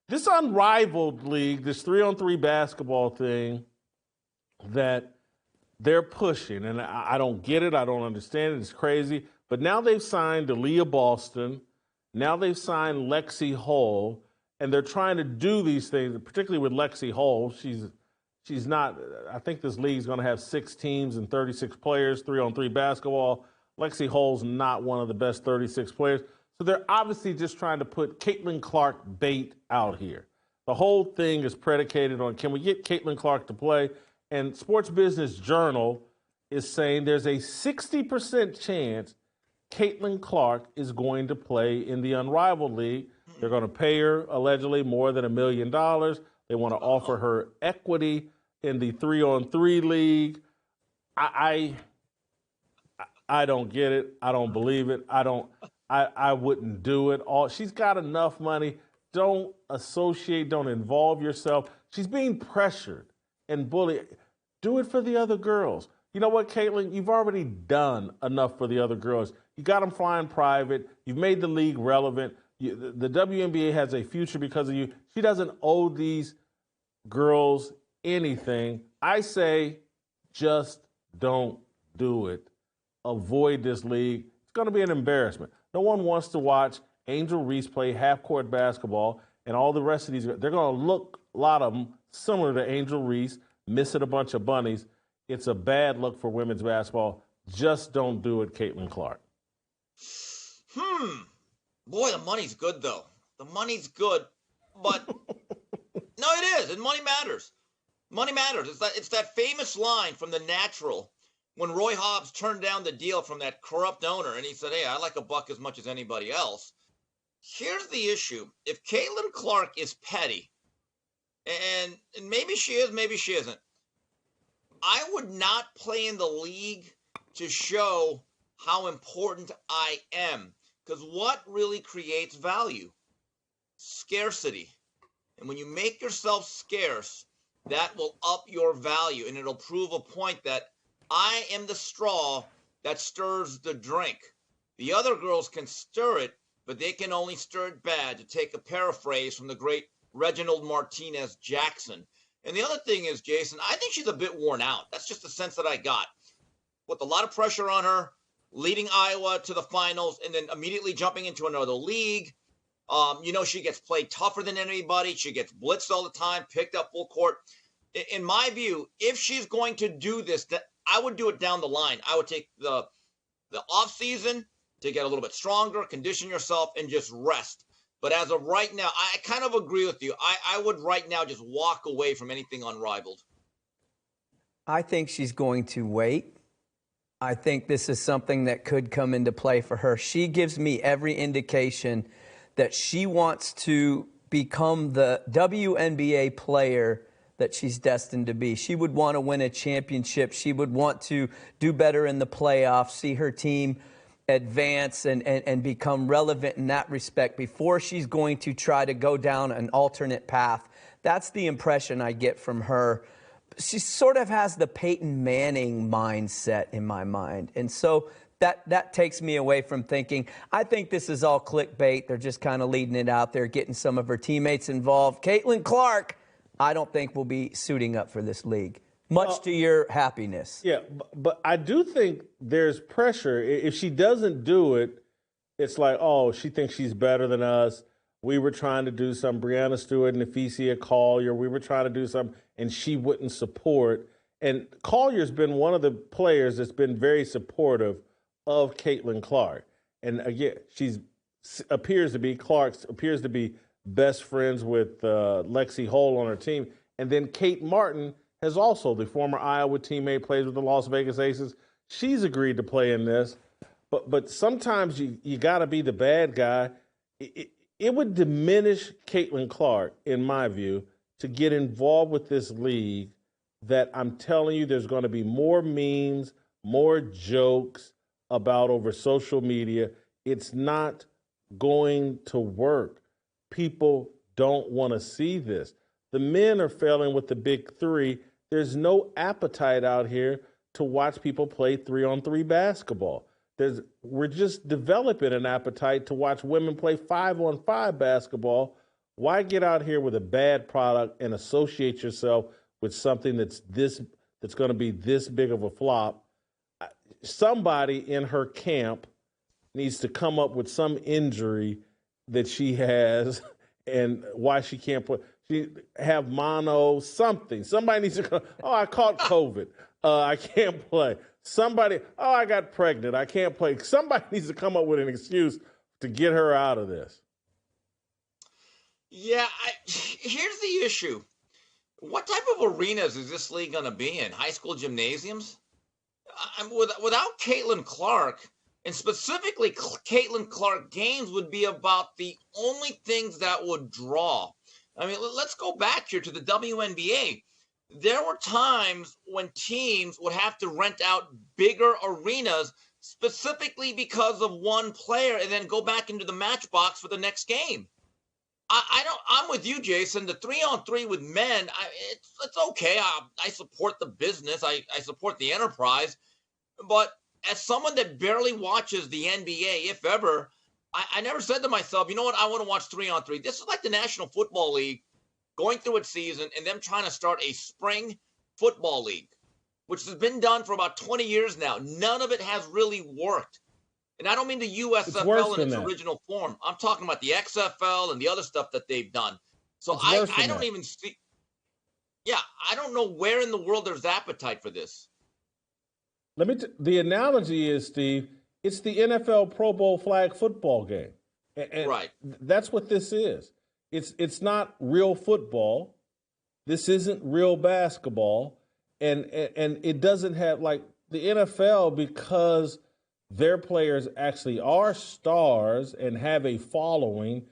this Unrivaled league, this 3-on-3 basketball thing that they're pushing, and I don't get it, I don't understand it, it's crazy. But now they've signed Aaliyah Boston, now they've signed Lexi Hull, and they're trying to do these things, particularly with Lexi Hull. She's not, I think this league's going to have 6 teams and 36 players, 3-on-3 basketball. Lexi Hull's not one of the best 36 players. So they're obviously just trying to put Cailtin Clark bait out here. The whole thing is predicated on, can we get Cailtin Clark to play? And Sports Business Journal is saying there's a 60% chance Cailtin Clark is going to play in the Unrivaled League. They're going to pay her, allegedly, more than $1 million. They want to offer her equity in the 3-on-3 league. I don't get it. I don't believe it. I wouldn't do it. She's got enough money. Don't associate, don't involve yourself. She's being pressured and bullied. Do it for the other girls. You know what, Cailtin? You've already done enough for the other girls. You got them flying private. You've made the league relevant. The WNBA has a future because of you. She doesn't owe these girls anything. I say just don't do it. Avoid this league. It's going to be an embarrassment. No one wants to watch Angel Reese play half-court basketball and all the rest of these. They're going to look, a lot of them, similar to Angel Reese, missing a bunch of bunnies. It's a bad look for women's basketball. Just don't do it, Cailtin Clark. Boy, the money's good, though. The money's good, but no, it is, and money matters. Money matters. It's that famous line from The Natural when Roy Hobbs turned down the deal from that corrupt owner, and he said, hey, I like a buck as much as anybody else. Here's the issue. If Cailtin Clark is petty, and maybe she is, maybe she isn't, I would not play in the league to show how important I am. Because what really creates value? Scarcity. And when you make yourself scarce, that will up your value. And it'll prove a point that I am the straw that stirs the drink. The other girls can stir it, but they can only stir it bad, to take a paraphrase from the great Reginald Martinez Jackson. And the other thing is, Jason, I think she's a bit worn out. That's just the sense that I got. With a lot of pressure on her, leading Iowa to the finals, and then immediately jumping into another league. She gets played tougher than anybody. She gets blitzed all the time, picked up full court. In my view, if she's going to do this, I would do it down the line. I would take the off season to get a little bit stronger, condition yourself, and just rest. But as of right now, I kind of agree with you. I would right now just walk away from anything Unrivaled. I think she's going to wait. I think this is something that could come into play for her. She gives me every indication that she wants to become the WNBA player that she's destined to be. She would want to win a championship. She would want to do better in the playoffs, see her team advance and become relevant in that respect before she's going to try to go down an alternate path. That's the impression I get from her. She sort of has the Peyton Manning mindset in my mind. And so that takes me away from thinking, I think this is all clickbait. They're just kind of leading it out there, getting some of her teammates involved. Cailtin Clark, I don't think will be suiting up for this league, much to your happiness. Yeah, but I do think there's pressure. If she doesn't do it, it's like, oh, she thinks she's better than us. We were trying to do some, Breanna Stewart and Ephesia Collier, we were trying to do something, and she wouldn't support. And Collier's been one of the players that's been very supportive of Cailtin Clark. And again, appears to be best friends with Lexi Hull on her team. And then Kate Martin has also, the former Iowa teammate, plays with the Las Vegas Aces. She's agreed to play in this. But sometimes you got to be the bad guy. It would diminish Cailtin Clark, in my view, to get involved with this league that I'm telling you there's going to be more memes, more jokes about over social media. It's not going to work. People don't want to see this. The men are failing with the big three. There's no appetite out here to watch people play 3-on-3 basketball. We're just developing an appetite to watch women play 5-on-5 basketball Why get out here with a bad product and associate yourself with something that's going to be this big of a flop? Somebody in her camp needs to come up with some injury that she has and why she can't play. She have mono, something. Somebody needs to come, oh, I caught COVID. I can't play. Somebody, oh, I got pregnant. I can't play. Somebody needs to come up with an excuse to get her out of this. Yeah, here's the issue. What type of arenas is this league going to be in? High school gymnasiums? Without Cailtin Clark, and specifically Cailtin Clark games would be about the only things that would draw. I mean, let's go back here to the WNBA. There were times when teams would have to rent out bigger arenas specifically because of one player and then go back into the matchbox for the next game. I'm with you, Jason. The 3-on-3 with men, it's okay. I support the business. I support the enterprise. But as someone that barely watches the NBA, if ever, I never said to myself, you know what, I want to watch 3-on-3. This is like the National Football League going through its season and them trying to start a spring football league, which has been done for about 20 years now. None of it has really worked. And I don't mean the USFL in its original form. I'm talking about the XFL and the other stuff that they've done. So I don't even see. Yeah, I don't know where in the world there's appetite for this. The analogy is, Steve, it's the NFL Pro Bowl flag football game. And right. That's what this is. It's not real football. This isn't real basketball. And it doesn't have, like, the NFL, because their players actually are stars and have a following,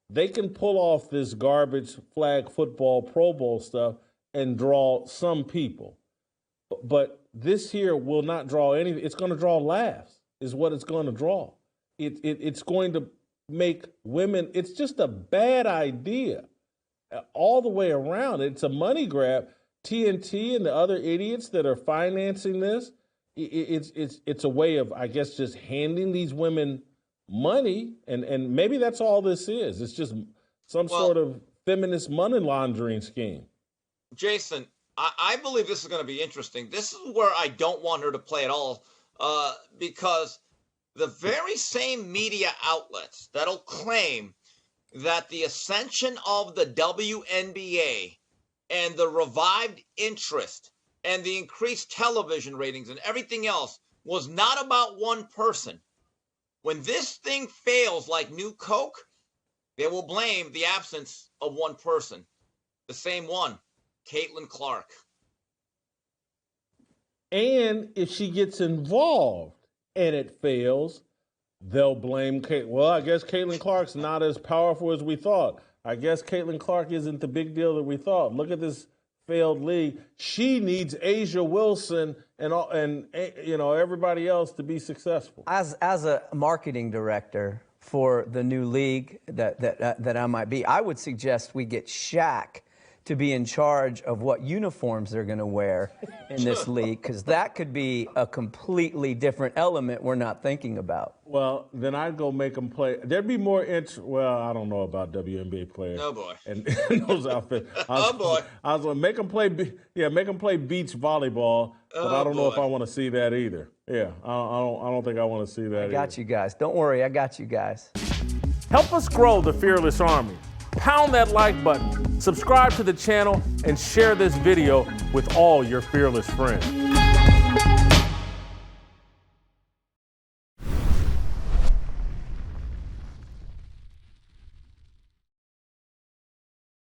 they can pull off this garbage flag football Pro Bowl stuff and draw some people. But this here will not draw anything. It's going to draw laughs is what it's going to draw. It's going to make women, it's just a bad idea all the way around. It's a money grab. TNT and the other idiots that are financing this, it's a way of, I guess, just handing these women money, and maybe that's all this is. It's just some sort of feminist money laundering scheme. Jason, I believe this is going to be interesting. This is where I don't want her to play at all, because the very same media outlets that'll claim that the ascension of the WNBA and the revived interest and the increased television ratings and everything else was not about one person. When this thing fails like New Coke, they will blame the absence of one person. The same one, Cailtin Clark. And if she gets involved and it fails, they'll blame Kate. Well, I guess Cailtin Clark's not as powerful as we thought. I guess Cailtin Clark isn't the big deal that we thought. Look at this failed league. She needs Asia Wilson and everybody else to be successful. As a marketing director for the new league that I might be, I would suggest we get Shaq to be in charge of what uniforms they're going to wear in this league, because that could be a completely different element we're not thinking about. Well, then I'd go make them play. There'd be more interest. Well, I don't know about WNBA players. Oh, boy. And those outfits. Oh, boy. I was going to make them play beach volleyball, but I don't know if I want to see that either. Yeah, I don't think I want to see that either. I got you guys. Don't worry, I got you guys. Help us grow the Fearless Army. Pound that like button, subscribe to the channel, and share this video with all your fearless friends.